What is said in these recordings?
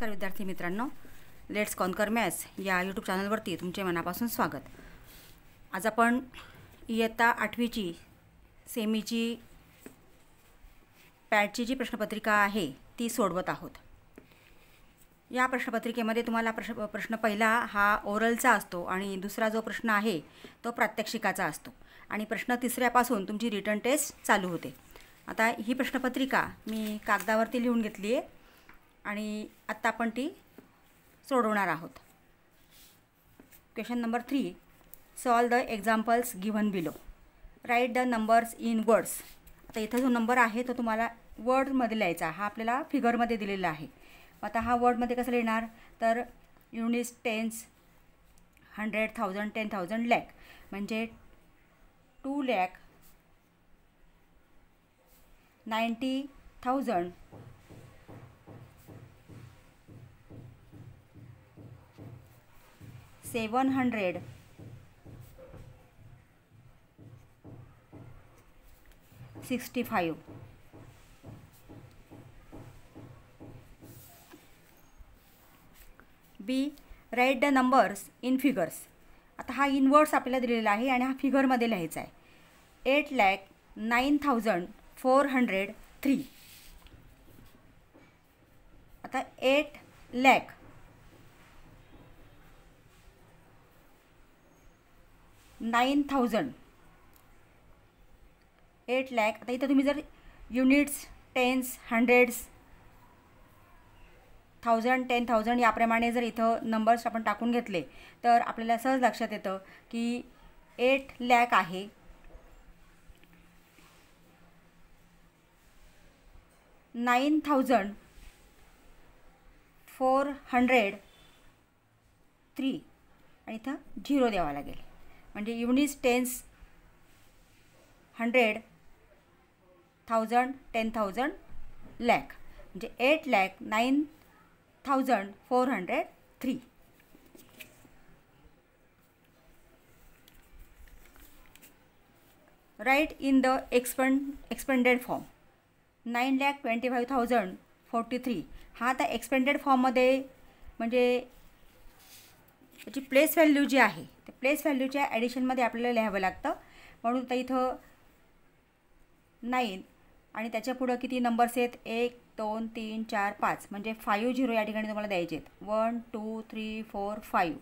नमस्कार विद्यार्थी मित्रांनो, लेट्स कॉन्कर मॅथ्स या यूट्यूब चॅनलवरती तुमचे मनापासून स्वागत. आज आपण इयत्ता 8वीची सेमीची पॅटची जी प्रश्नपत्रिका आहे ती सोडवत आहोत. या प्रश्नपत्रिकेमध्ये तुम्हाला प्रश्न पहिला हा ओरलचा असतो आणि दुसरा जो प्रश्न आहे तो प्रात्यक्षिकाचा असतो आणि प्रश्न तिसऱ्यापासून तुमची रिटन टेस्ट चालू होते. आता ही प्रश्नपत्रिका मी कागदावरती लिहून घेतली आहे आणि आत्ता आपण ती सोडवणार आहोत. Question number 3, solve the examples given below. Right the numbers in words. आता इथं जो नंबर आहे तो तुम्हाला वर्डमध्ये लिहायचा, हा आपल्याला फिगरमध्ये दिलेला आहे. आता हा वर्डमध्ये कसं लिहिणार, तर युनिट्स, टेन्स, 100, 1000, 10,000, लॅक. म्हणजे 2,90,000 765. B, write the numbers in figures. आता हा इन वर्ड्स आपल्याला दिलेला आहे आणि हा फिगरमध्ये लिहायचा आहे. 8,09,403. आता 8,09,000. 8 लाख. आता इथं तुम्ही जर युनिट्स, टेन्स, हंड्रेड्स, 1000, 10,000 याप्रमाणे जर इथं नंबर्स आपण टाकून घेतले तर आपल्याला सहज लक्षात येतं की 8 लाख आहे. 9,403 आणि इथं 0 द्यावा लागेल. म्हणजे युनिट्स, टेन्स, 100, 1000, 10,000, लॅक. म्हणजे 8,09,403. Write in the expanded form. 9,25,043. हा आता एक्सपेंडेड फॉर्ममध्ये म्हणजे त्याची प्लेस व्हॅल्यू जी आहे त्या प्लेस व्हॅल्यूच्या ॲडिशनमध्ये आपल्याला लिहावं लागतं. म्हणून तर इथं 9 आणि त्याच्या पुढं किती नंबर्स आहेत, 1, 2, 3, 4, 5. म्हणजे 5 झिरो या ठिकाणी तुम्हाला द्यायचे आहेत. 1, 2, 3, 4, 5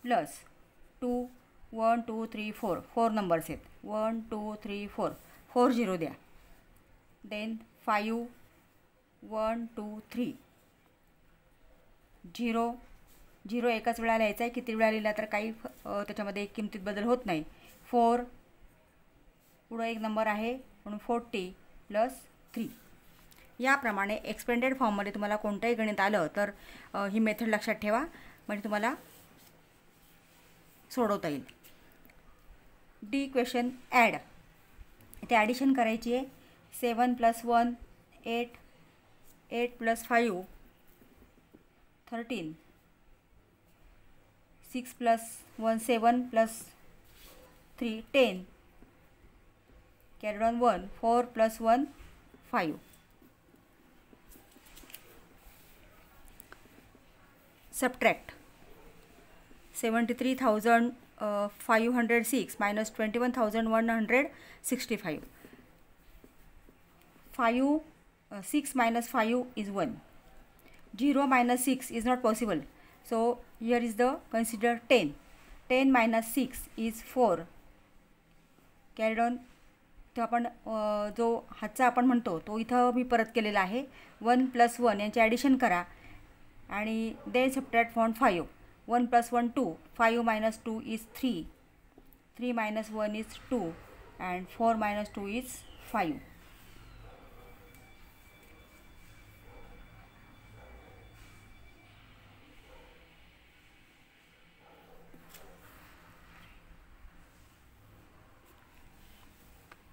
प्लस 2, 1, 2, 3, 4. 4 नंबर्स आहेत. 1, 2, 3, 4. 4 झिरो द्या. देन 5, 1, 2, 3, 0. 0 एकाच वेळा लिहायचा आहे. किती वेळा लिहिला तर काही त्याच्यामध्ये किमतीत बदल होत नाही. 4 पुढं एक नंबर आहे म्हणून 40 प्लस 3. याप्रमाणे एक्सपेंडेड फॉर्ममध्ये तुम्हाला कोणतंही गणित आलं तर ही मेथड लक्षात ठेवा, म्हणजे तुम्हाला सोडवता येईल. D question add. इथे ॲडिशन करायची आहे. 7 + 1 8, 8 + 5 13, 6 + 1 7 + 3 10, carried on 1, 4 + 1 5. Subtract 73,506 minus 21,165. 6 minus 5 is 1. 0 minus 6 is not possible. So here is the consider 10. 10 minus 6 is 4. Carried on. तो आपण जो हातचा आपण म्हणतो तो इथं मी परत केलेला आहे. 1 + 1 यांचे ॲडिशन करा आणि then subtract from 5. 1 + 1 2. 5 minus 2 is 3. 3 minus 1 is 2 and 4 minus 2 is 5.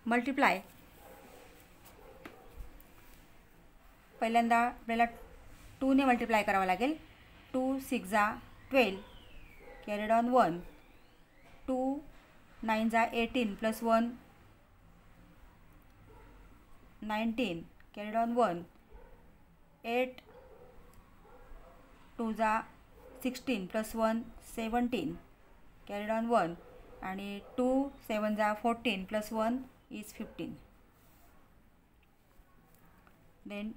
Multiply. पहिल्यांदा आपल्याला 2 ने मल्टिप्लाय करावं लागेल. 2 6 जा 12, कॅरीड ऑन 1. 2 9 जा 18 + 1 19, carried on 1. 8 2 जा 16 प्लस 1 17 कॅरीड ऑन 1 आणि 2 7 जा 14 plus 1 is 15. Then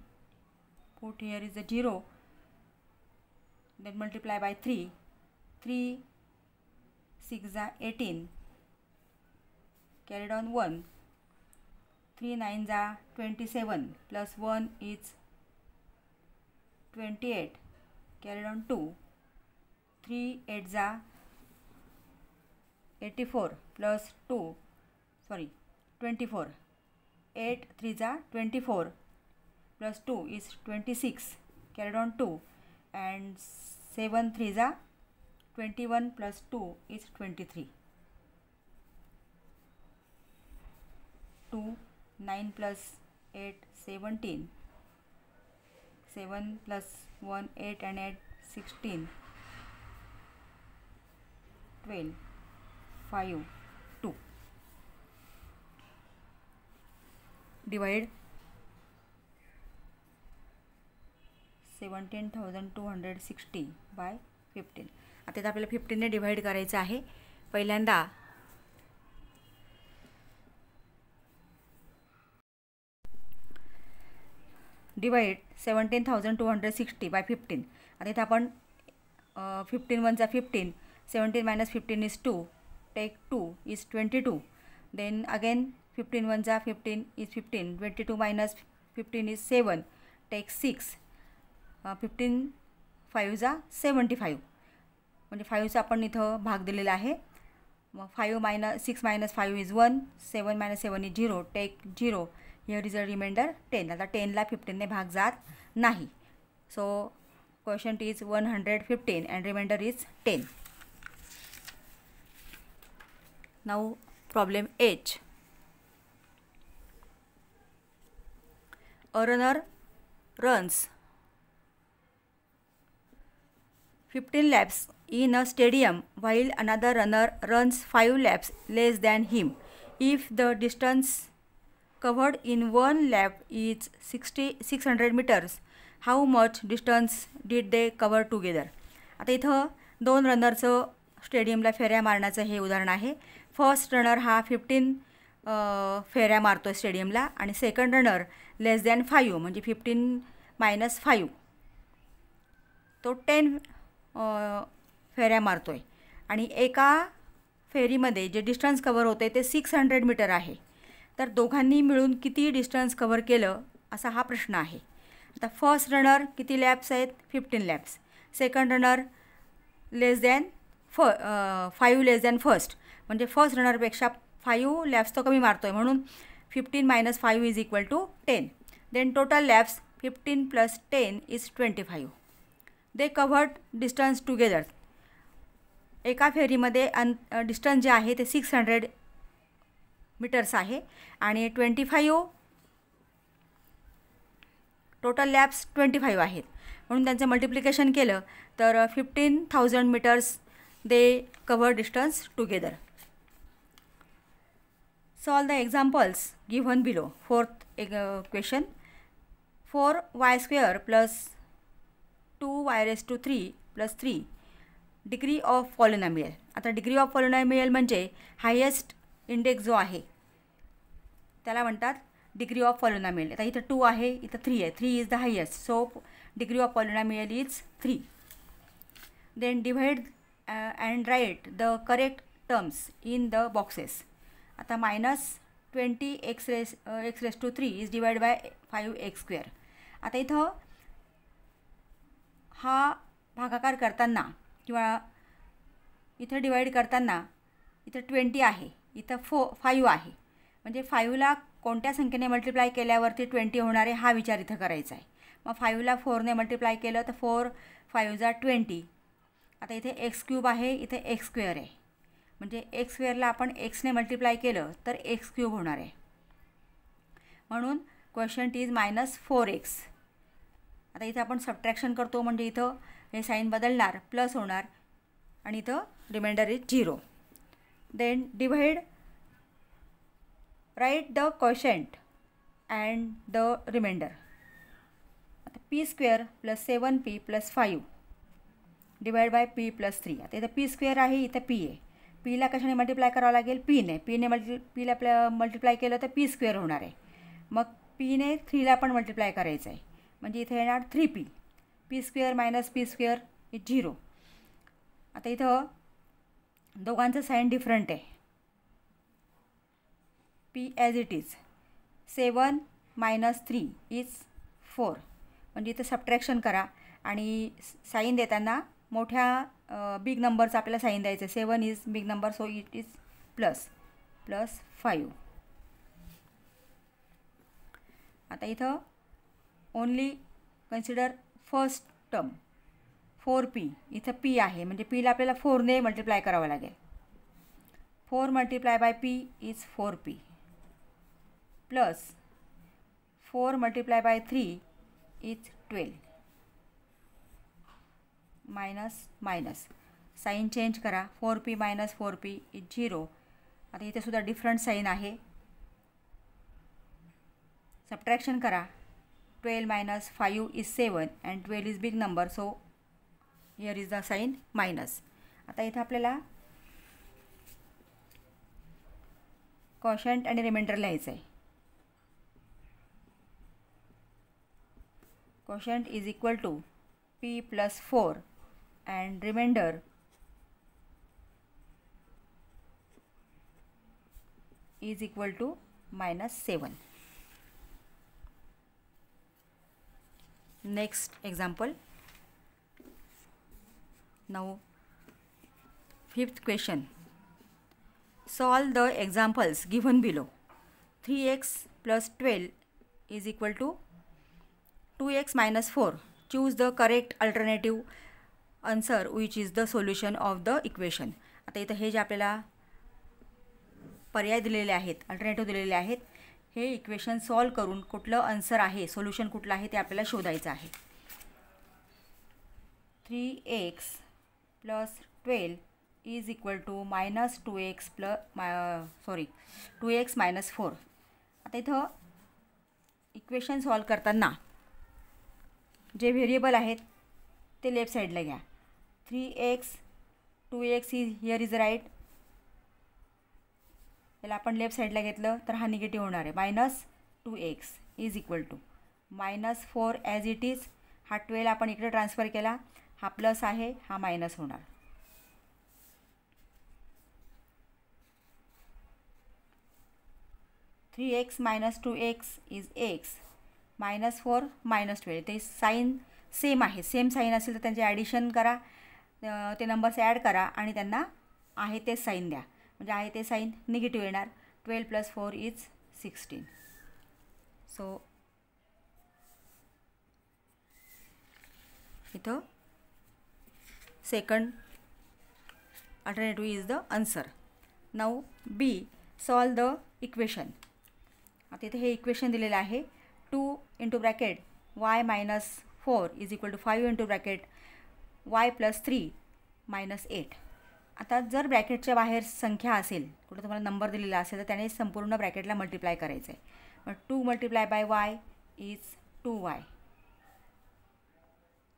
put here is a 0, then multiply by 3. 3 6 जा 18 carried on 1. 3 9 जा 27 plus 1 is 28 carried on 2. 3 8 जा 84 plus 2 24. 8 3 जा 24 plus 2 is 26 carried on 2, and 7 3 जा 21 plus 2 is 23. 2 9 plus 8 17, 7 plus 1 8 and 8 16, 12 5 2. Divide 17,260 by 15. आता इथं आपल्याला 15ने डिवाइड करायचं आहे. पहिल्यांदा डिवाइड 17,260 बाय 15. आता इथं आपण 15 1 जा 15, 17 minus 15 is 2, take 2 is 22. Then again 15 1 जा 15 is 15, 22 minus 15 is 7, take 6. 15 5 जा 75, म्हणजे 5चा आपण इथं भाग दिलेला आहे. मग 5 minus 6 minus 5 is 1, 7 minus 7 is 0, take 0. Here is a remainder 10. आता 10ला 15ने भाग जात नाही. So question is 115 and remainder is 10. Now problem H. A runner runs 15 laps in a stadium while another runner runs 5 laps less than him. If the distance covered in one lap is 600 meters, how much distance did they cover together? आता इथं दोन रनरचं स्टेडियमला फेऱ्या मारण्याचं हे उदाहरण आहे. First runner हा 15 फेऱ्या मारतो स्टेडियमला आणि सेकंड रनर लेस दॅन 5 म्हणजे 15 minus 5 तो 10 फेऱ्या मारतो आहे. आणि एका फेरीमध्ये जे डिस्टन्स कवर होते ते 600 मीटर आहे. तर दोघांनी मिळून किती डिस्टन्स कवर केलं असा हा प्रश्न आहे. आता फर्स्ट रनर किती लॅप्स आहेत? 15 laps. Second runner less than 5 less than first म्हणजे फर्स्ट रनरपेक्षा 5 लॅप्स तो कमी मारतो आहे म्हणून 15 minus 5 is equal to 10. Then total laps 15 plus 10 is 25. They covered distance together. एका फेरीमध्ये डिस्टन्स जे आहे ते 600 मीटर्स आहे आणि 25 टोटल लॅप्स 25 आहेत म्हणून त्यांचं मल्टिप्लिकेशन केलं तर 15,000 meters they cover distance together. Solve the examples given below. Fourth question. 4y square plus 2y raised to 3 plus 3 degree of polynomial. आता डिग्री ऑफ पॉलिनॉमियल म्हणजे हायेस्ट इंडेक्स जो आहे त्याला म्हणतात डिग्री ऑफ पॉलिनॉमियल. आता इथं 2 आहे, इथं 3 आहे. 3 is the highest, so degree of polynomial is 3. Then divide and write the correct terms in the boxes. आता -20 x raised to 3 is divide by 5x square. आता इथं हा भागाकार करताना किंवा इथं डिवाइड करताना इथं 20 आहे, इथं 5 आहे म्हणजे 5ला कोणत्या संख्येने मल्टिप्लाय केल्यावरती 20 होणार आहे हा विचार इथं करायचा आहे. मग 5ला 4ने मल्टिप्लाय केलं तर 4 5 जा 20. आता इथे x क्यूब आहे, इथे x स्क्वेअर आहे म्हणजे x स्क्वेअरला आपण xने मल्टिप्लाय केलं तर x क्यूब होणार आहे. म्हणून क्वेश्चन इज -4x. आता इथं आपण सबट्रॅक्शन करतो म्हणजे इथं हे साईन बदलणार, प्लस होणार आणि इथं remainder is 0. Then divide write the quotient and the remainder. आता p² + 7p + 5 divide by P plus 3. आता इथं पी स्क्वेअर आहे, इथं पी आहे. पीला कशाने मल्टिप्लाय करावं लागेल? पीने. पीला मल्टिप्लाय केलं तर पी स्क्वेअर होणार आहे. मग पीने 3ला पण मल्टिप्लाय करायचं आहे, म्हणजे इथे येणार 3p. P square minus P square is 0. आता इथं दोघांचं साईन डिफरंट आहे. P as it is 7 - 3 is 4. म्हणजे इथं सबट्रॅक्शन करा आणि साईन देताना मोठ्या बिग नंबरचा आपल्याला साईन द्यायचं आहे. 7 is big number, so it is plus 5. आता इथं only consider first term 4p. इथं p आहे, म्हणजे पीला आपल्याला 4ने मल्टिप्लाय करावं लागेल. 4 multiply by p is 4p plus 4 multiply by 3 is 12. Minus sign change करा. 4p minus 4p is 0. आता इथे सुद्धा डिफरंट साईन आहे. सबट्रॅक्शन करा. 12 - 5 is 7 and 12 is big number, so here is the sign minus. आता इथं आपल्याला क्वोशंट आणि रिमाइंडर लिहायचं आहे. Quotient is equal to p plus 4 and remainder is equal to -7. Next example. Now 5th question. Solve the examples given below. 3x plus 12 is equal to 2x minus 4. Choose the correct alternative answer which is the solution of the equation. आता इथं हे जे आपल्याला पर्याय दिलेले आहेत, alternative दिलेले आहेत, हे इक्वेशन सॉल्व करून कुठलं आन्सर आहे, सोल्युशन कुठलं आहे ते आपल्याला शोधायचं आहे. 3x plus 12 is equal to -2x minus 4. आता इथं इक्वेशन सॉल्व करताना जे व्हेरिएबल आहेत ते लेफ्ट साईडला घ्या. 3x 2x is here is right. याला आपण लेफ्ट साईडला घेतलं तर हा निगेटिव्ह होणार आहे. -2x is equal to -4 as it is. हा 12 आपण इकडे ट्रान्सफर केला, हा प्लस आहे, हा मायनस होणार. -3x minus 2x is x. -4 -12 ते साईन सेम आहे. सेम साईन असेल तर त्यांचे ॲडिशन करा, ते नंबर्स ॲड करा आणि त्यांना आहे ते साईन द्या, म्हणजे आहे ते साईन निगेटिव्ह येणार. 12 + 4 इज 16. सो इथं second alternative is the answer. Now B, solve the equation. आता इथे हे इक्वेशन दिलेलं आहे. 2 into bracket y minus 4 is equal to 5 into bracket y plus 3 minus 8. आता जर ब्रॅकेटच्या बाहेर संख्या असेल, कुठं तुम्हाला नंबर दिलेला असेल, तर त्याने संपूर्ण ब्रॅकेटला मल्टिप्लाय करायचं आहे. मग 2 multiply by y is 2y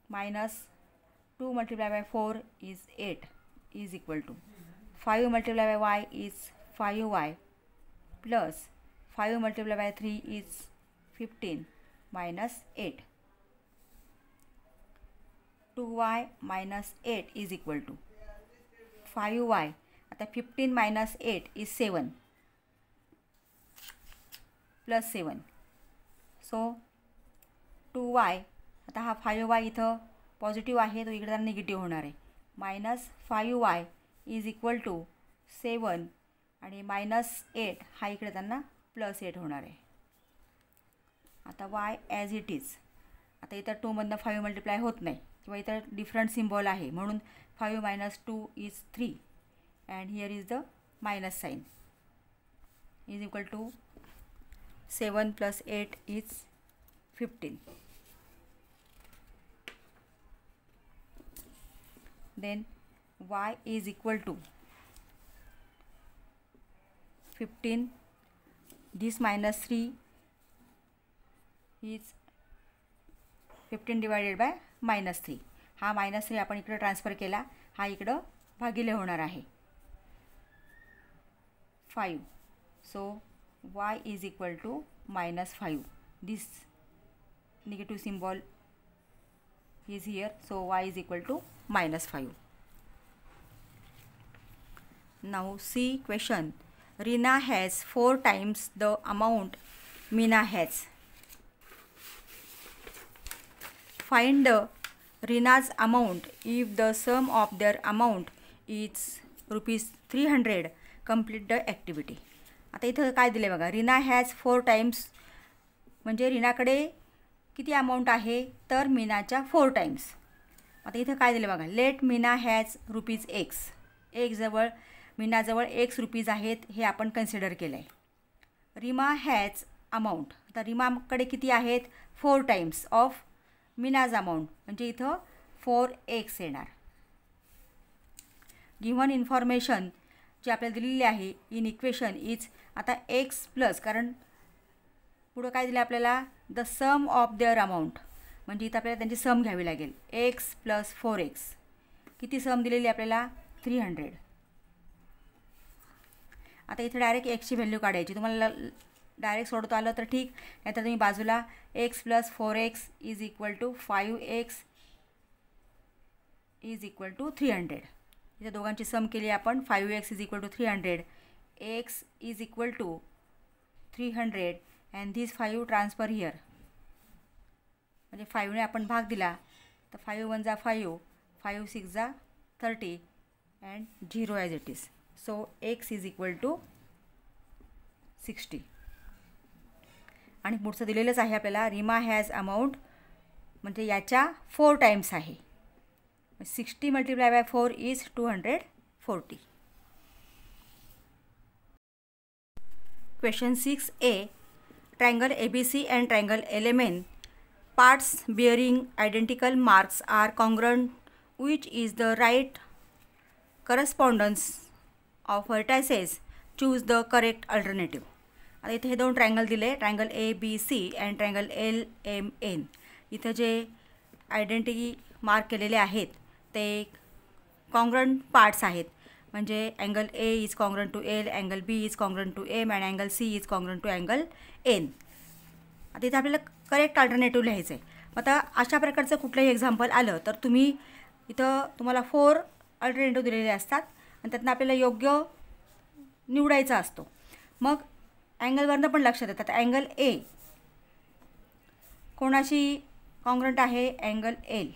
minus 2 multiply by 4 is 8 is equal to 5 multiply by y is 5y plus 5 multiply by 3 is 15 minus 8. 2y minus 8 is equal to 5y. आता 15 minus 8 is 7 plus 7. So 2y. आता हा 5y इथं positive आहे, तो इकडे जरा negative होणार आहे. Minus 5y is equal to 7 आणि मायनस 8 हा इकडे त्यांना प्लस 8 होणार आहे. आता y ॲज इट इज. आता इथं 2मधनं 5 मल्टिप्लाय होत नाही किंवा इथं डिफरंट सिम्बॉल आहे, म्हणून 5 minus 2 is 3 and here is the minus sign is equal to 7 plus 8 is 15. Then y is equal to 15. This minus 3 is 15 divided by -3. हा -3 आपण इकडं ट्रान्सफर केला, हा इकडं भागिले होणार आहे 5. So y is equal to -5. This negative symbol is here, so y is equal to -5. Now see question. Rina has 4 times the amount Meena has. Find the Rina's amount if the sum of their amount is ₹300. Complete the activity. आता इथं काय दिले बघा, Reena has 4 times म्हणजे रीनाकडे किती amount आहे तर मीनाच्या 4 times. आता इथं काय दिलं बघा, लेट मीना हॅज ₹X. जवळ मीनाजवळ ₹X आहेत हे आपण कन्सिडर केलं आहे. रीमा हॅज अमाऊंट, आता रीमाकडे किती आहेत 4 टाइम्स ऑफ मीनाज अमाऊंट म्हणजे इथं 4X येणार. गिव्हन इन्फॉर्मेशन जी आपल्याला दिलेली आहे इन इक्वेशन इज आता X प्लस, कारण पुढं काय दिलं आपल्याला the sum of their amount म्हणजे इथं आपल्याला त्यांची सम घ्यावी लागेल. X + 4X किती सम दिलेली आपल्याला 300. आता इथे डायरेक्ट Xची व्हॅल्यू काढायची. तुम्हाला डायरेक्ट सोडता आलं तर ठीक, नाहीतर तुम्ही बाजूला X + 4X is equal to 5X is equal to 300. इथे दोघांची सम केली आपण. 5X is equal to 300, X is equal to 300 and this 5 transfer here म्हणजे 5ने आपण भाग दिला तर 5 × 1 = 5, 5 × 6 = 30 and 0 as it is. So X is equal to 60. आणि पुढचं दिलेलंच आहे आपल्याला रीमा हॅज अमाऊंट म्हणजे याच्या 4 टाइम्स आहे. 60 × 4 is 240. Question 6a. Triangle ABC and triangle LMN parts bearing identical marks are congruent. Which is the right correspondence of vertices? Choose the correct alternative. आता इथे हे 2 ट्रायंगल दिले, triangle ABC and triangle LMN. इथं जे identity mark केलेले आहेत ते congruent parts आहेत म्हणजे angle A is congruent to L, angle B is congruent to M and angle C is congruent to angle N. आता इथे आपल्याला करेक्ट अल्टरनेटिव्ह लिहायचं आहे. आता अशा प्रकारचं कुठलंही एक्झाम्पल आलं तर तुम्हाला 4 अल्टरनेटिव्ह दिलेले असतात आणि त्यातनं आपल्याला योग्य निवडायचा असतो. मग अँगलवरनं पण लक्षात येतात. अँगल A कोणाशी कॉन्ग्रंट आहे, अँगल L.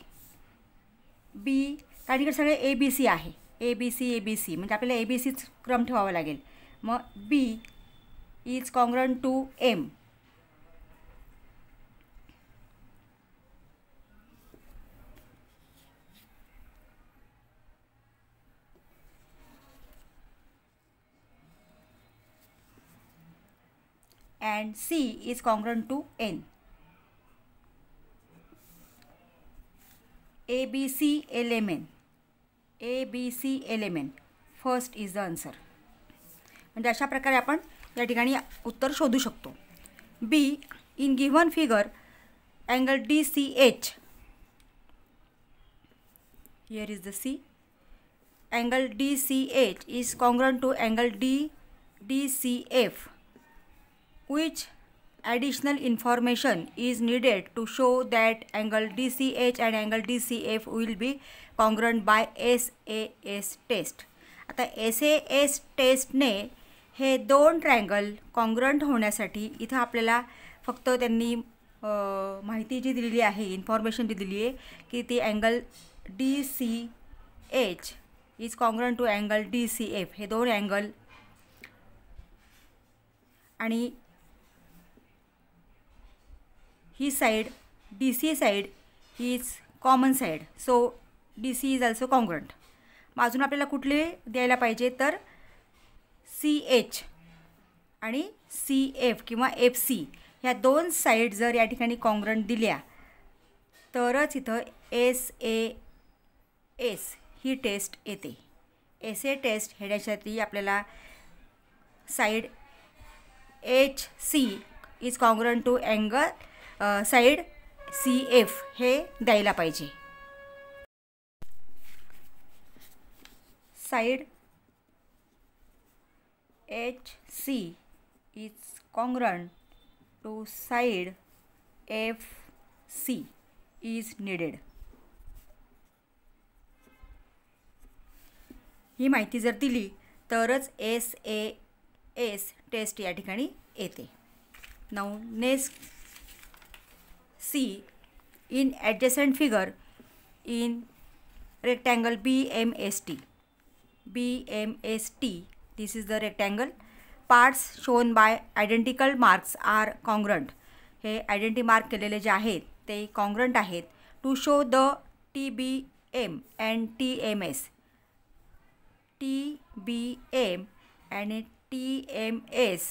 B कारण इकडे सगळे ABC आहे, ABC म्हणजे आपल्याला ABCच क्रम ठेवावा लागेल. मग B is congruent to M. and C is congruent to N. ABC element first is the answer. म्हणजे अशा प्रकारे आपण या ठिकाणी उत्तर शोधू शकतो. B in given figure angle DCH, here is the C, angle DCH is congruent to angle DCF. Which additional information is needed to show that angle DCH and angle DCF will be congruent by SAS test? आता SAS टेस्टने हे 2 triangle congruent होण्यासाठी इथं आपल्याला फक्त त्यांनी माहिती जी दिलेली आहे, इन्फॉर्मेशन जी दिली आहे की ती angle DCH is congruent to angle DCF, हे 2 अँगल आणि ही side DC side is common side, so DC is also congruent. मग अजून आपल्याला कुठले द्यायला पाहिजे तर CH आणि CF किंवा FC ह्या 2 साइड जर या ठिकाणी कॉन्ग्रंट दिल्या तरच इथं SAS ही टेस्ट येते. SA टेस्ट येण्यासाठी आपल्याला side HC is congruent to angle side CF हे द्यायला पाहिजे. side HC is congruent to side FC is needed. ही माहिती जर दिली तरच SAS टेस्ट या ठिकाणी येते. Now next see in adjacent figure in rectangle BMST. This is the rectangle. Parts shown by identical marks are congruent. हे identity mark केलेले जे आहेत ते कॉन्ग्रंट आहेत. To show the TBM and TMS. TBM and TMS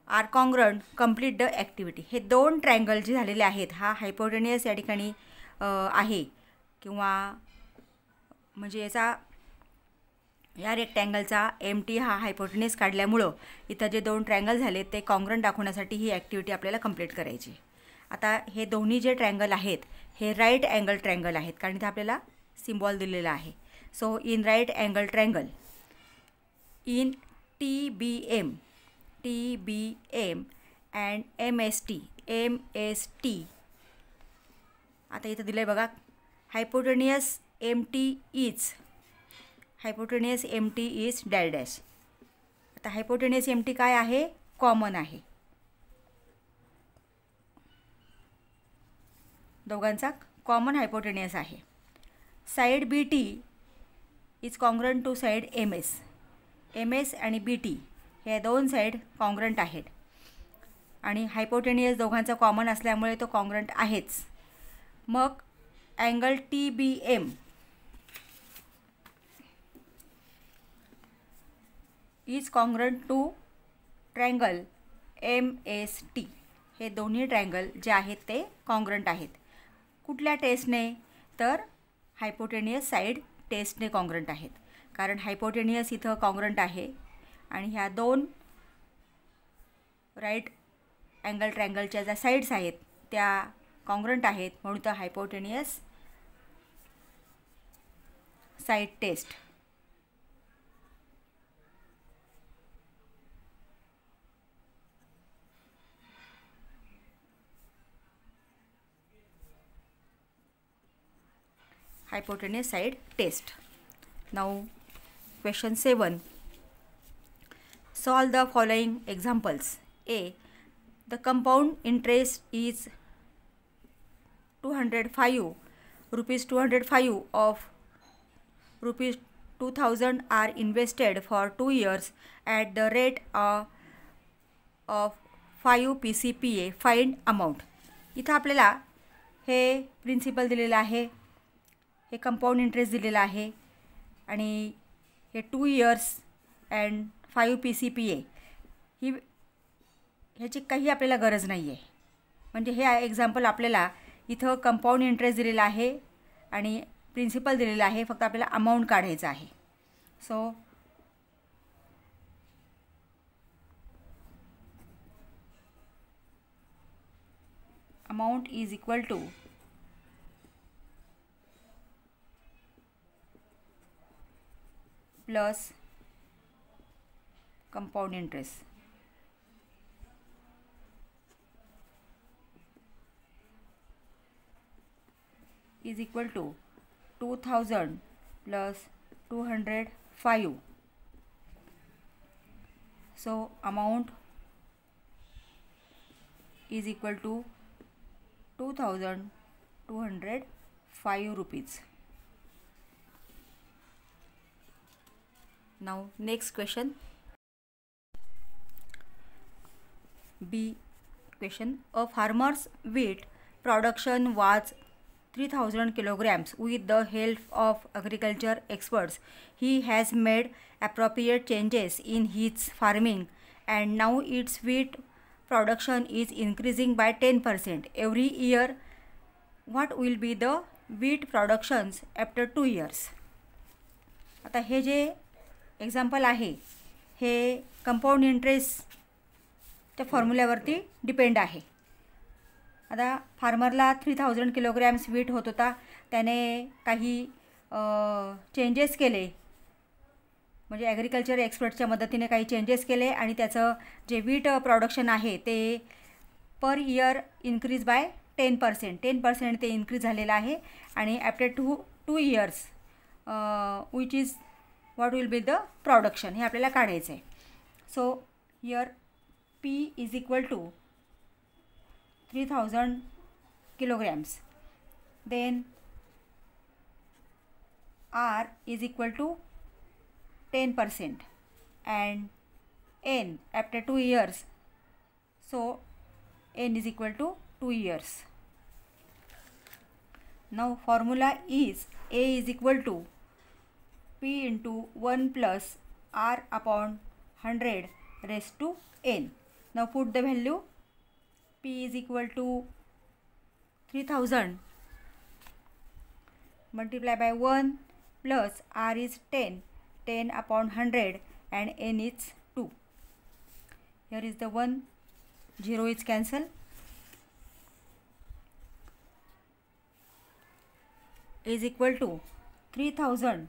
are congruent complete the activity. हे दोन triangle जे झालेले आहेत, हा हायपोटेनियस या ठिकाणी आहे किंवा म्हणजे या रेक्टँगलचा MT हा हायपोटेनियस काढल्यामुळं इथं जे दोन ट्रायंगल झाले ते कॉन्ग्रंट दाखवण्यासाठी ही ॲक्टिव्हिटी आपल्याला कंप्लीट करायची. आता हे दोन्ही जे ट्रायंगल आहेत हे राईट अँगल ट्रायंगल आहेत, कारण इथं आपल्याला सिम्बॉल दिलेला आहे. So in right angle triangle in TBM and MST. आता इथं दिलं आहे बघा, hypotenuse MT is dash dash. आता हायपोटेनियस MT काय आहे? कॉमन आहे. दोघांचा कॉमन हायपोटेनियस आहे. Side BT is congruent to side MS आणि BT हे दोन साईड कॉन्ग्रंट आहेत आणि हायपोटेनियस दोघांचा कॉमन असल्यामुळे तो कॉन्ग्रंट आहेच. मग angle TBM is congruent to triangle MST. हे दोन्ही ट्रायंगल जे आहेत ते कॉन्ग्रंट आहेत. कुठल्या टेस्टने? तर हायपोटेनियस साईड टेस्टने कॉन्ग्रंट आहेत, कारण हायपोटेनियस इथं कॉन्ग्रंट आहे आणि ह्या दोन राईट अँगल ट्रायंगलच्या ज्या साईड्स आहेत त्या कॉन्ग्रंट आहेत, म्हणून तर hypotenuse side test. Hypotenuse side test. Now question 7. Solve the following examples. A. The compound interest is 205 of rupees 2000 are invested for 2 years at the rate of 5 PCPA. Find amount. इथं आपल्याला हे principal दिलेलं आहे, हे compound interest दिलेला आहे आणि हे 2 years अँड 5 PCPA ह्याची काही आपल्याला गरज नाही आहे. म्हणजे हे एक्झाम्पल आपल्याला इथं कंपाऊंड इंटरेस्ट दिलेला आहे आणि प्रिन्सिपल दिलेला आहे, फक्त आपल्याला अमाऊंट काढायचं आहे. So amount is equal two plus compound interest is equal to 2000 plus 205. So amount is equal to 2205 rupees. Now next question. B question. A farmer's wheat production was 3000 kilograms. With the help of agriculture experts, he has made appropriate changes in his farming and now its wheat production is increasing by 10% every year. What will be the wheat productions after 2 years? आता हे जे example आहे हे compound interest त्या फॉर्म्युल्यावरती depend आहे. आता फार्मरला 3000 kilograms wheat होत होता, त्याने काही चेंजेस केले, म्हणजे ॲग्रिकल्चर एक्सपर्टच्या मदतीने काही चेंजेस केले आणि त्याचं जे वीट प्रोडक्शन आहे ते पर इयर इन्क्रीज बाय 10% ते इन्क्रीज झालेलं आहे. आणि after two years which is what will be the production हे आपल्याला काढायचं आहे. So here P is equal to 3000 kilograms. Then R is equal to 10% and N after 2 years. So N is equal to 2 years. Now formula is A is equal to P into 1 plus R upon 100 raised to N. Now put the value. P is equal to 3000 multiply by 1 plus R is 10 upon 100 and N is 2. Here is the 1, 0 is cancel. Is equal to 3000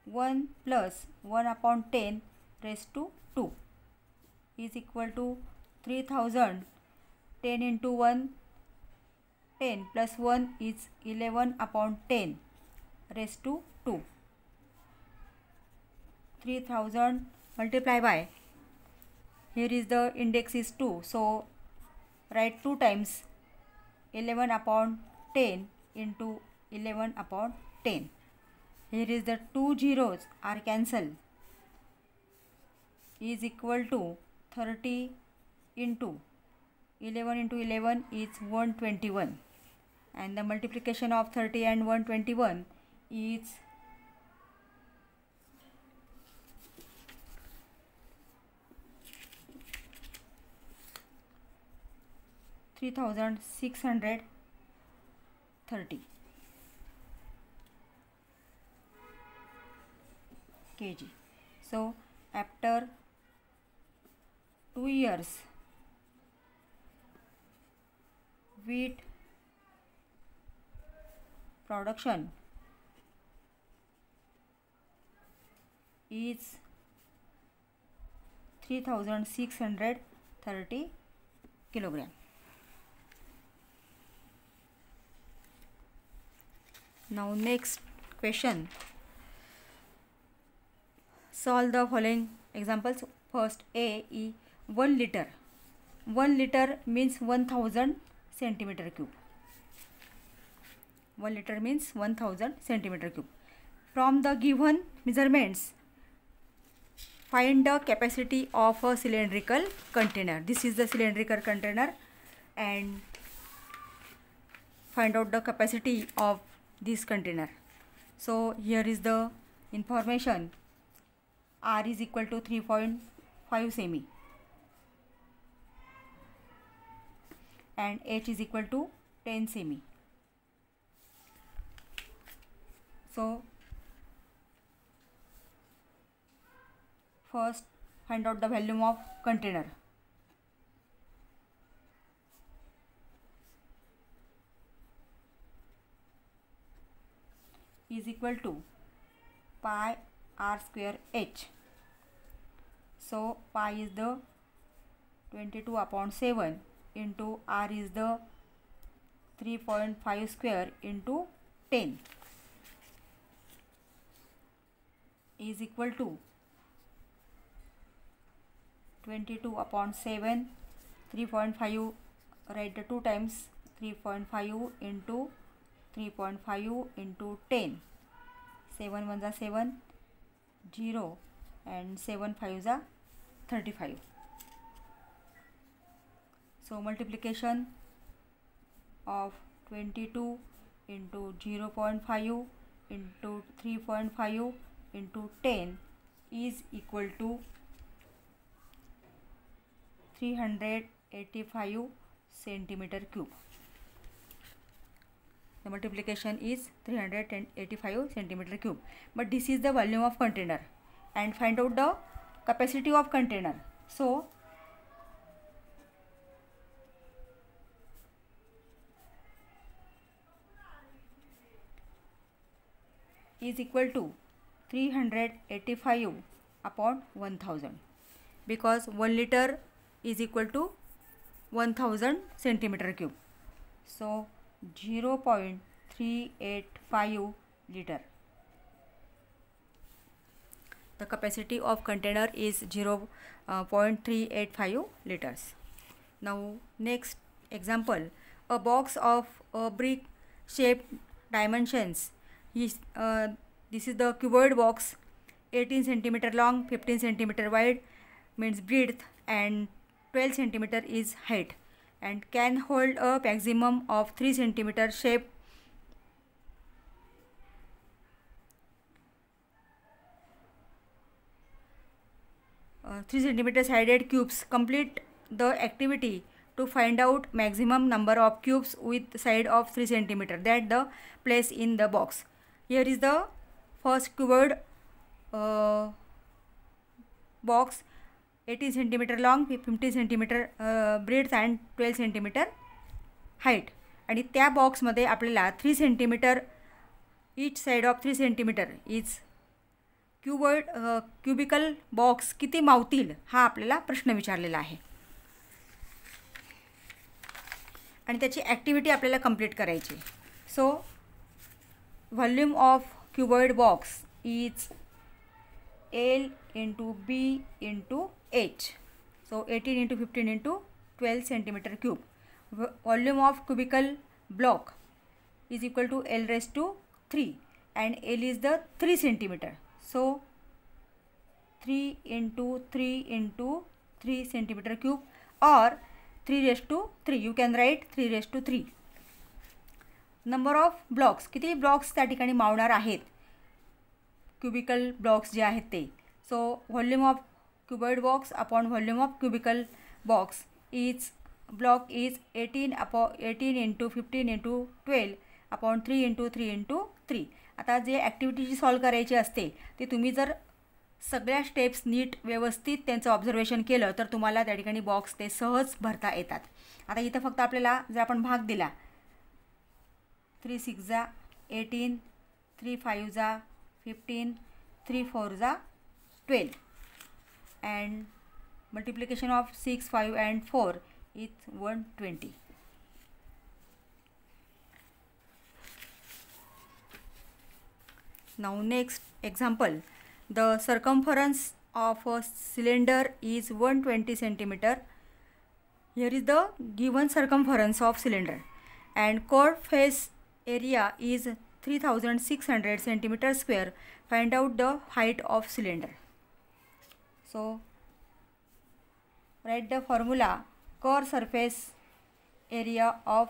1 plus 1 upon 10 raised to 2 is equal to 3000 10 into 1 10 plus 1 is 11 upon 10 raised to 2. 3000 multiply by, here is the index is 2, so write 2 times 11 upon 10 into 11 upon 10. Here is the 2 zeros are cancelled, is equal to 30 into 11 into 11 is 121, and the multiplication of 30 and 121 is 3630 kg. So after 2 years wheat production is 3630 kilogram. Now next question, solve the following examples. First, A is 1 liter. 1 liter means 1000 centimeter cube. 1 liter means 1000 centimeter cube. From the given measurements, find the capacity of a cylindrical container. This is the cylindrical container, and find out the capacity of this container. So here is the information. R is equal to 3.5 semi and H is equal to 10 semi. So first find out the volume of container. Is equal to pi r square h. So pi is the 22 upon 7 into r is the 3.5 square into 10 is equal to 22 upon 7, 3.5, write the 2 times, 3.5 into 3.5 into 10, 7 1 is 7, 0 and 7 5 is 35. So multiplication of 22 into 0.5 into 3.5 into 10 is equal to 385 centimeter cube. The multiplication is 385 centimeter cube. But this is the volume of container, and find out the capacity of container. So is equal to 385 upon 1000, because 1 liter is equal to 1000 centimeter cube. So 0.385 liter. The capacity of container is 0.385 liters. Now next example, a box of a brick shaped dimensions is this is the cuboid box, 18 centimeter long, 15 centimeter wide means breadth, and 12 centimeter is height, and can hold a maximum of 3 centimeter shape 3 centimeter sided cubes. Complete the activity to find out maximum number of cubes with side of 3 centimeter that the place in the box. Here is the first cuboid box, 18 centimeter long, 15 centimeter breadth and 12 centimeter height, आणि त्या बॉक्समध्ये आपल्याला 3 centimetre each side of 3 centimetre is cuboid cubical box किती मावतील हा आपल्याला प्रश्न विचारलेला आहे, आणि त्याची ॲक्टिव्हिटी आपल्याला कंप्लीट करायची. So volume of cuboid box is L into B into H. So 18 into 15 into 12 centimeter cube. Volume of cubical block is equal to L raised to 3, and L is the 3 centimeter. So 3 into 3 into 3 centimeter cube, or 3 raised to 3. You can write 3 raised to 3. Number of blocks, किती blocks त्या ठिकाणी मावणार आहेत cubical blocks जे आहेत ते. So volume of cuboid box upon volume of cubical box is block is 18 into 15 into 12 upon 3 into 3 into 3. आता जे activity जी solve करायची असते ते तुम्ही जर सगळ्या स्टेप्स नीट व्यवस्थित त्यांचं ऑब्झर्वेशन केलं तर तुम्हाला त्या ठिकाणी बॉक्स ते सहज भरता येतात. आता इथं फक्त आपल्याला जर आपण भाग दिला 3 6 जा 18, 3 5 जा 15, 3 4 जा 12, and multiplication of 6 5 and 4 is 120. Now next example, the circumference of a cylinder is 120 centimeter. Here is the given circumference of cylinder, and chord face area is 3600 centimeter square. Find out the height of cylinder. So write the formula. Core surface area of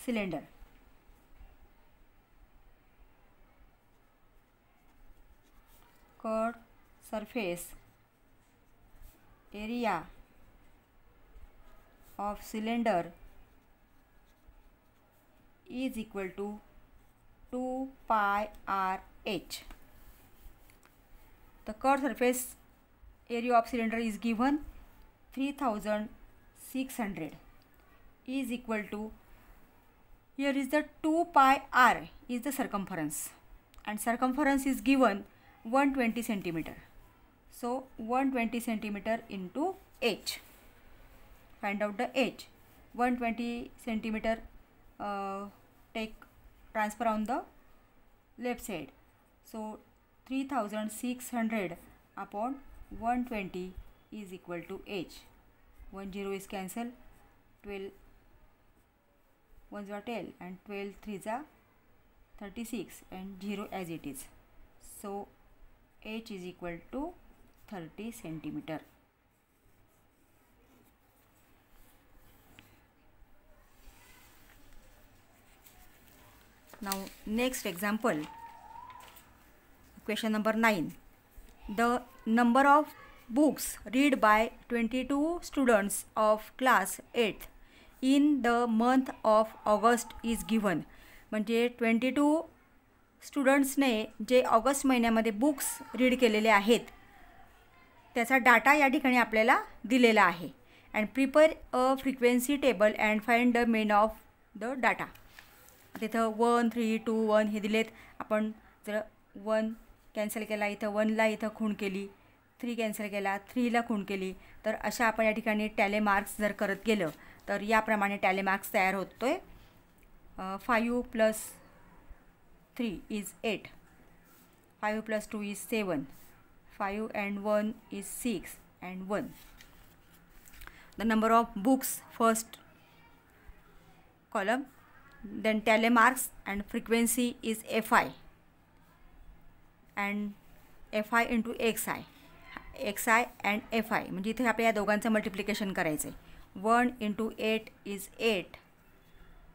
cylinder. Core surface area of cylinder is equal to 2 pi r h. The curved surface area of cylinder is given 3600 is equal to, here is the 2 pi r is the circumference, and circumference is given 120 centimeter. So 120 centimeter into h. Find out the h. 120 centimeter take transfer on the left side. So 3600 upon 120 is equal to h. 1 0 is cancel, 12 1s are 12 and 12 3s are 36 and 0 as it is. So h is equal to 30 centimeter. Now next example, question number 9. The number of books read by 22 students of class 8th in the month of August is given. म्हणजे 22 स्टुडंट्सने जे August महिन्यामध्ये books read केलेले आहेत त्याचा data या ठिकाणी आपल्याला दिलेला आहे. And prepare a frequency table and find the mean of the data. तिथं 1 3 2 1 हे दिलेत. आपण जर 1 कॅन्सल केला, इथं 1ला इथं खूण केली, 3 कॅन्सल केला, 3ला खूण केली, तर अशा आपण या ठिकाणी टॅली मार्क्स जर करत गेलं तर याप्रमाणे टॅली मार्क्स तयार होतोय. 5 + 3 is 8, 5 + 2 is 7, 5 and 1 is 6 and 1. The number of books, first column, then tally marks and frequency is fi and fi into xi and fi. म्हणजे इथे आपल्या या दोघांचं मल्टिप्लिकेशन करायचं आहे. 1 × 8 is 8,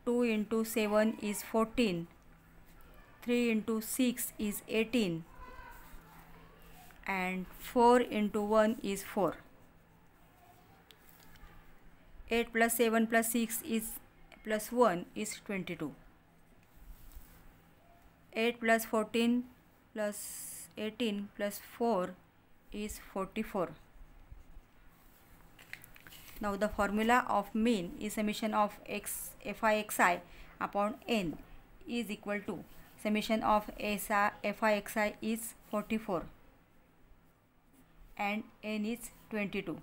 2 × 7 is 14, 3 × 6 is 18 and 4 × 1 is 4. 8 + 7 + 6 is +1 is 22. 8 + 14 + 18 + 4 is 44. Now the formula of mean is summation of fi xi upon n is equal to summation of fi xi is 44 and n is 22.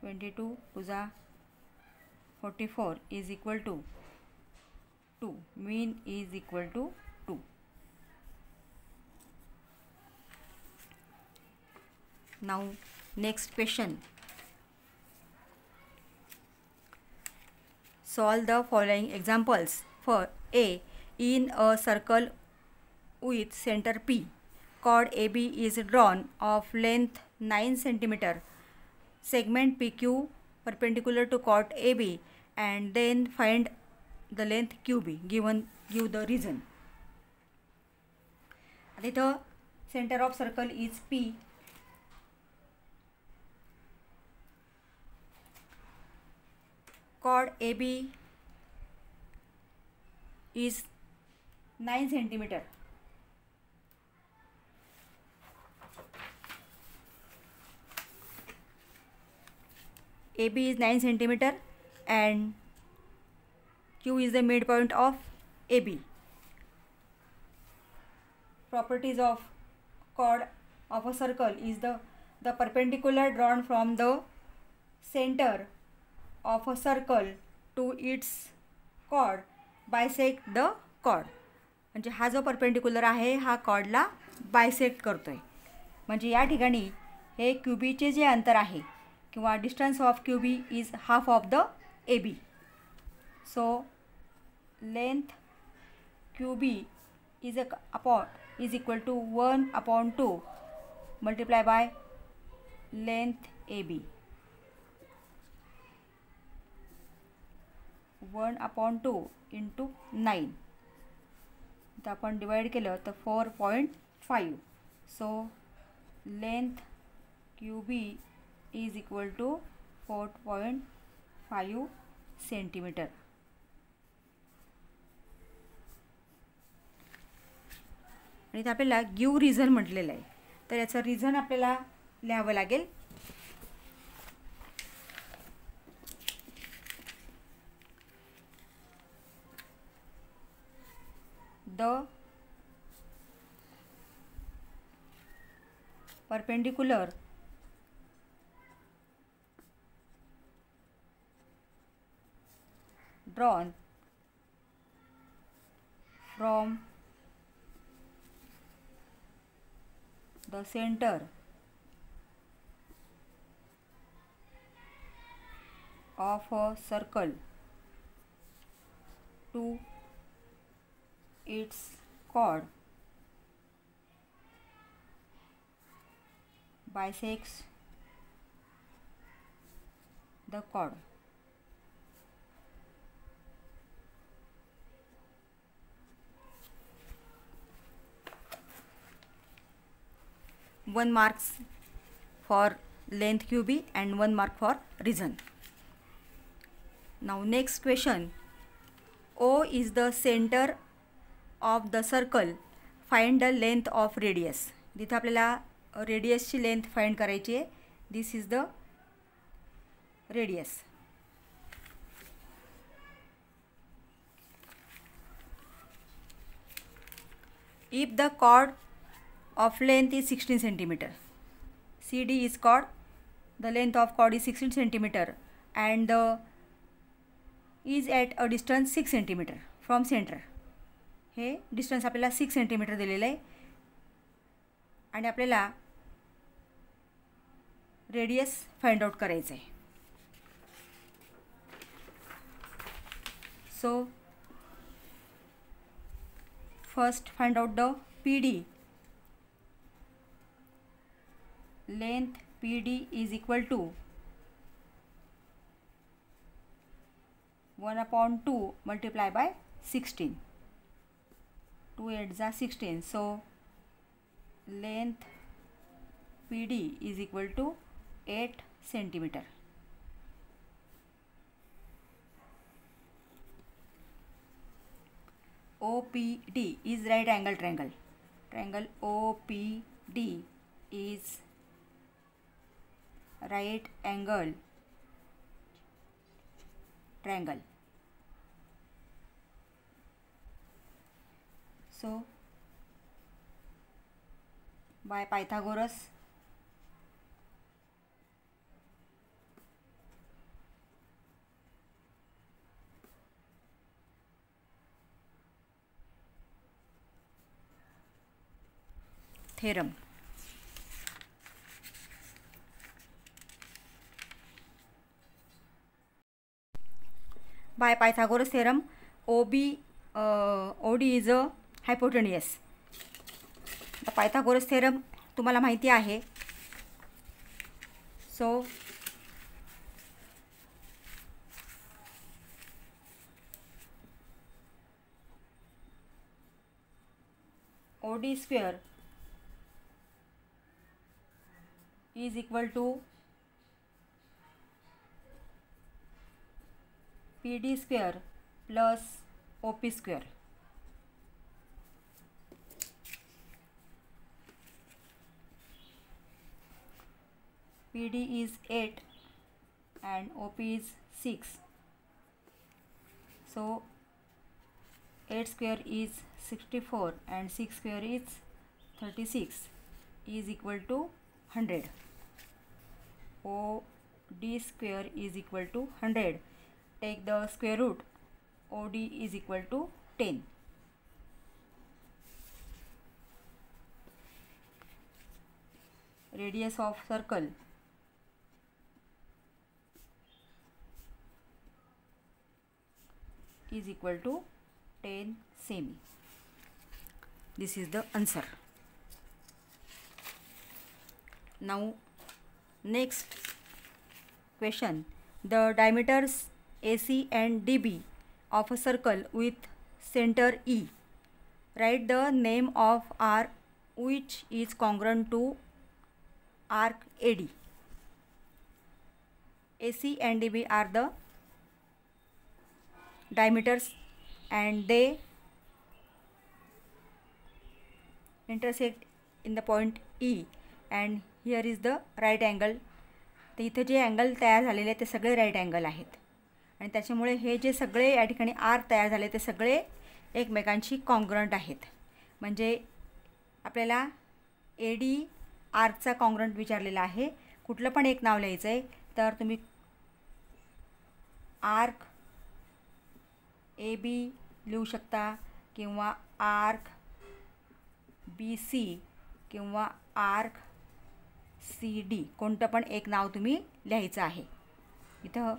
22 * 44 is equal to 2. Mean is equal to 2. Now next question. Solve the following examples. For A, in a circle with center P, chord AB is drawn of length 9 cm. Segment PQ perpendicular to chord AB and then find the length QB. Give the reason. The center of circle is P. Chord AB is 9 cm. AB is 9 cm and Q is the midpoint of AB. Properties of chord of a circle is the perpendicular drawn from the center of a circle to its chord bisect the chord. म्हणजे हा जो perpendicular आहे हा chordला bisect करतोय. म्हणजे या ठिकाणी हे QBचे जे अंतर आहे किंवा distance of QB is half of the AB. So length QB is equal to 1/2 multiplied by length AB. 1/2 into 9. तर आपण डिवाइड केलं तर 4.5. So length QB is equal to 4.5 cm. आणि इथे आपल्याला गिव रिझन म्हटलेलं आहे, तर याचं रिझन आपल्याला लिहावं लागेल. The perpendicular drawn from the center of a circle to its chord bisects the chord. One marks for length QB and 1 mark for reason. Now next question. O is the center of the circle. Find the length of radius. तिथे आपल्याला रेडियसची length find करायची आहे. This is the radius. if the chord of length is 16 centimeter, CD is chord, the length of chord is 16 centimeter and the is at a distance 6 centimeter from center. हे distance आपल्याला 6 centimetre दिलेलं आहे आणि आपल्याला radius find out करायचं आहे. So first find out the PD. Length PD is equal to 1/2 multiplied by 16. 2 8s are 16. So length PD is equal to 8 centimeter. OPD is right angle triangle. Triangle OPD is right angle triangle. So by Pythagoras theorem, by Pythagoras theorem, OD is a hypotenuse. The Pythagoras theorem तुम्हाला माहिती आहे. So OD square is equal to PD square plus OP square. PD is 8 and OP is 6. So 8 square is 64 and 6 square is 36 is equal to 100. OD square is equal to 100. Take the square root. OD is equal to 10. Radius of circle is equal to 10 semi. This is the answer. Now next question. The diameters AC and DB of a circle with center E. Write the name of R which is congruent to arc AD. AC and DB are the diameters and they intersect in the point E and here is the right angle. तर इथे जे angle तयार झालेले ते सगळे right angle आहेत आणि त्याच्यामुळे हे जे सगळे या ठिकाणी आर्क तयार झाले ते सगळे एकमेकांशी कॉन्ग्रंट आहेत. म्हणजे आपल्याला AD आर्कचा कॉन्ग्रंट विचारलेला आहे. कुठलं पण एक नाव लिहायचं आहे तर तुम्ही आर्क AB लिहू शकता किंवा आर्क BC किंवा आर्क CD कोणतं पण एक नाव तुम्ही लिहायचं आहे इथं.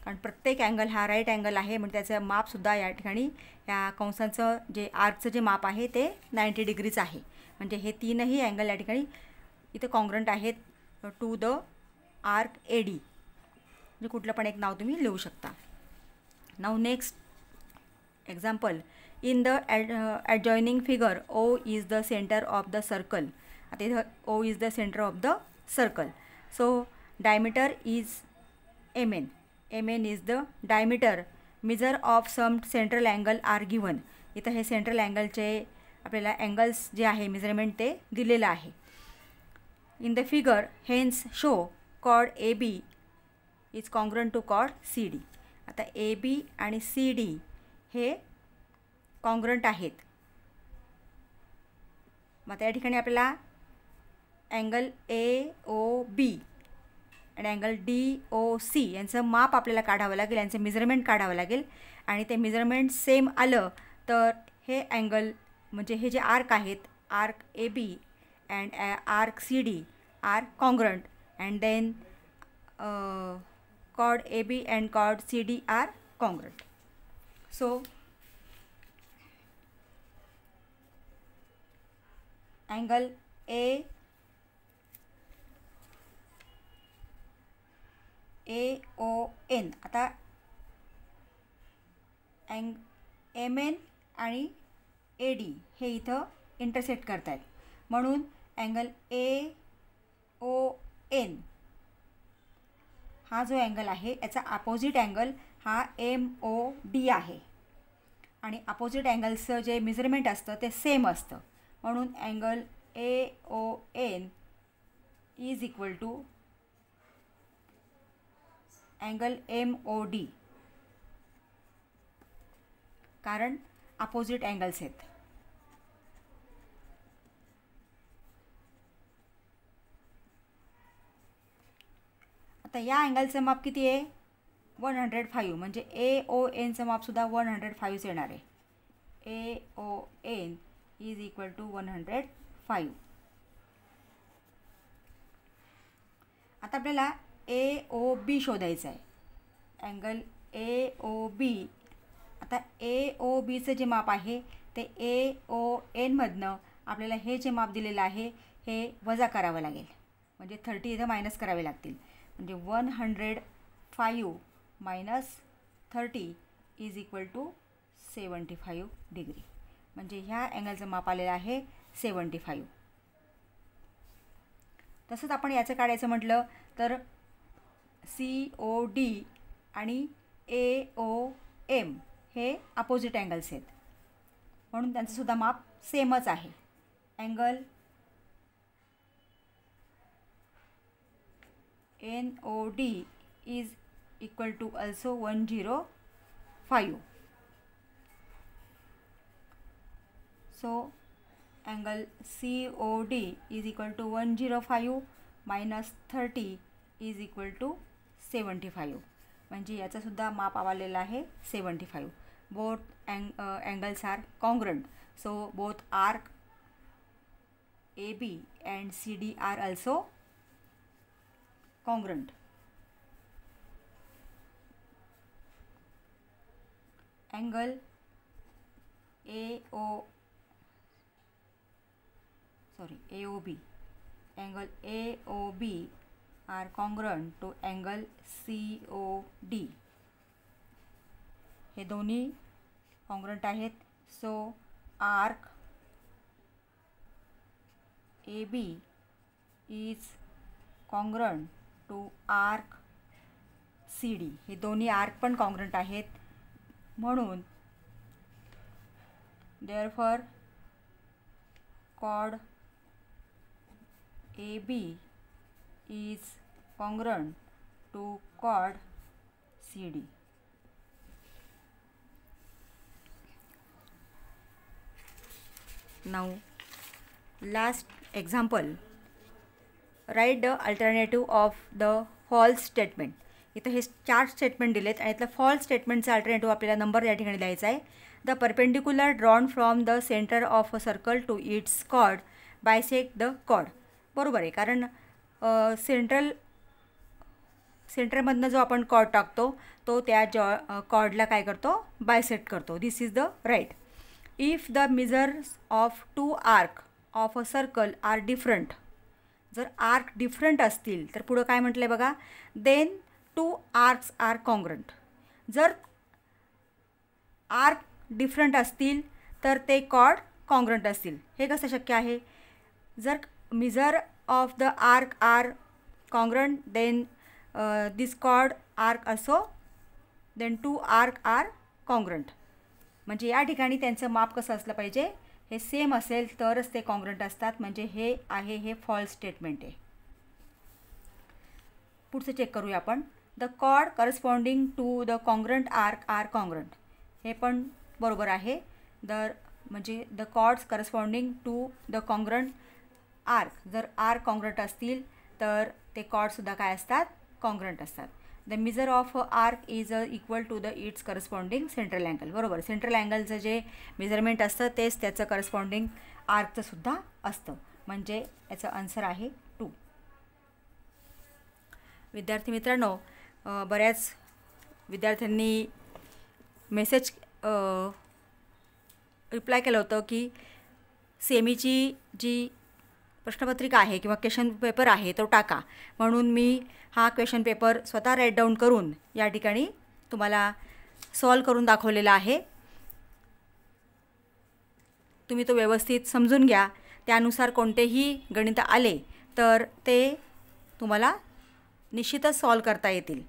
कारण प्रत्येक अँगल हा राईट अँगल आहे म्हणजे त्याचं मापसुद्धा या ठिकाणी या कंसांचं जे आर्कचं जे माप आहे ते 90 डिग्रीच आहे. म्हणजे हे तीनही अँगल या ठिकाणी इथं कॉन्ग्रंट आहेत टू द आर्क AD. म्हणजे कुठलं पण एक नाव तुम्ही लिहू शकता. Now next example. In the adjoining figure O is the center of the circle. आता इथं O is the center of the circle. So diameter is MN. MN is the diameter. Measure of some central angle are given. इथं हे central अँगलचे आपल्याला angles जे आहे measurement ते दिलेलं आहे. In the figure hence show chord AB is congruent to chord CD. आता AB आणि CD हे कॉन्ग्रंट आहेत मग त्या ठिकाणी आपल्याला अँगल AOB आणि अँगल DOC यांचं माप आपल्याला काढावं लागेल, यांचं मेजरमेंट काढावं लागेल. आणि ते मेजरमेंट सेम आलं तर हे अँगल म्हणजे हे जे आर्क आहेत, arc AB and arc CD are congruent and then chord AB and chord CD are congruent. So angle AON आता MN आणि AD हे इथं इंटरसेक्ट करतायत, म्हणून अँगल AON हा जो अँगल आहे याचा अपोजिट अँगल हा MOD आहे आणि अपोजिट अँगलचं जे मेजरमेंट असतं ते सेम असतं, म्हणून angle AON is equal to angle MOD, कारण अपोजिट अँगल्स आहेत. आता या अँगलचं माप किती आहे? 105, म्हणजे AONचं मापसुद्धा 105 येणार आहे. AON is equal to 105. आता आपल्याला AOB शोधायचं आहे. अँगल AOB, आता AOBचं जे माप आहे ते AONमधनं आपल्याला हे जे माप दिलेलं आहे हे वजा करावं लागेल, म्हणजे 30 इथं मायनस करावे लागतील. म्हणजे 105 minus 30 is equal to 75 degree, म्हणजे ह्या अँगलचं माप आलेलं आहे 75. तसंच आपण याचं काढायचं म्हटलं तर COD आणि AOM हे अपोजिट अँगल्स आहेत, म्हणून त्यांचंसुद्धा माप सेमच आहे. Angle NOD is equal to also 105. So angle COD is equal to 105 minus 30 is equal to 75, म्हणजे याचा सुद्धा माप आलेला आहे 75. Both angles are congruent, so both arc AB and CD are also congruent. Angle AOB, angle AOB are congruent to angle COD. हे दोन्ही congruent आहेत. So arc AB is congruent to arc CD. हे दोन्ही arc पण congruent आहेत, म्हणून therefore chord AB is congruent to chord CD. Now last example, write the alternative of the false statement. इथं हे 4 स्टेटमेंट दिलेत आणि इथलं फॉल्स स्टेटमेंटचा अल्टरनेटिव्ह आपल्याला नंबर या ठिकाणी द्यायचा आहे. The perpendicular drawn from the centre of a circle to its chord bisect the chord. बरोबर आहे, कारण सेंटरमधनं जो आपण कॉर्ड टाकतो तो त्या कॉर्डला काय करतो? बायसेक्ट करतो. This is the right. If the measures of 2 arc of a circle are different, जर आर्क डिफरंट असतील तर पुढं काय म्हटलं आहे बघा, देन 2 आर्क्स आर कॉन्ग्रंट. जर आर्क डिफरंट असतील तर ते कॉर्ड कॉन्ग्रंट असतील. हे कसं शक्य आहे? जर measure of the arc are congruent then this chord arc असो, देन 2 आर्क आर कॉन्ग्रंट. म्हणजे या ठिकाणी त्यांचं माप कसं असलं पाहिजे? हे सेम असेल तरच ते कॉन्ग्रंट असतात, म्हणजे हे आहे हे फॉल्स स्टेटमेंट आहे. पुढचं चेक करूया आपण. The chord corresponding to the congruent arc are congruent. हे पण बरोबर आहे. द म्हणजे the chords corresponding to the congruent arc. जर आर्क कॉन्ग्रंट असतील तर ते कॉर्डसुद्धा काय असतात, कॉन्ग्रंट असतात. The measure of arc is equal to the its corresponding central angle. बरोबर, सेंट्रल अँगलचं जे मेजरमेंट असतं तेच त्याचं करस्पॉन्डिंग आर्कचं सुद्धा असतं. म्हणजे याचं आन्सर आहे 2. विद्यार्थी मित्रांनो, बऱ्याच विद्यार्थ्यांनी मेसेज रिप्लाय केलं होतं की सेमीची जी प्रश्नपत्रिका आहे किंवा क्वेश्चन पेपर आहे तो टाका. म्हणून मी हा क्वेश्चन पेपर स्वतः राईट डाऊन करून या ठिकाणी तुम्हाला सॉल्व करून दाखवलेला आहे. तुम्ही तो व्यवस्थित समजून घ्या. त्यानुसार कोणतेही गणित आले तर ते तुम्हाला निश्चितच सॉल्व करता येतील.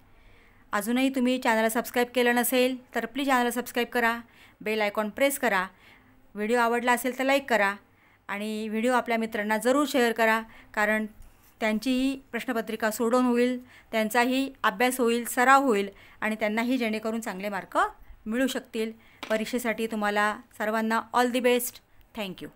अजूनही तुम्ही चॅनलला सबस्क्राईब केलं नसेल तर प्लीज चॅनलला सबस्क्राईब करा, बेल आयकॉन प्रेस करा. व्हिडिओ आवडला असेल तर लाईक करा आणि व्हिडिओ आपल्या मित्रांना जरूर शेअर करा, कारण त्यांचीही प्रश्नपत्रिका सोडवून होईल, त्यांचाही अभ्यास होईल, सराव होईल आणि त्यांनाही जेणेकरून चांगले मार्क मिळू शकतील. परीक्षेसाठी तुम्हाला सर्वांना ऑल दी बेस्ट. थँक्यू.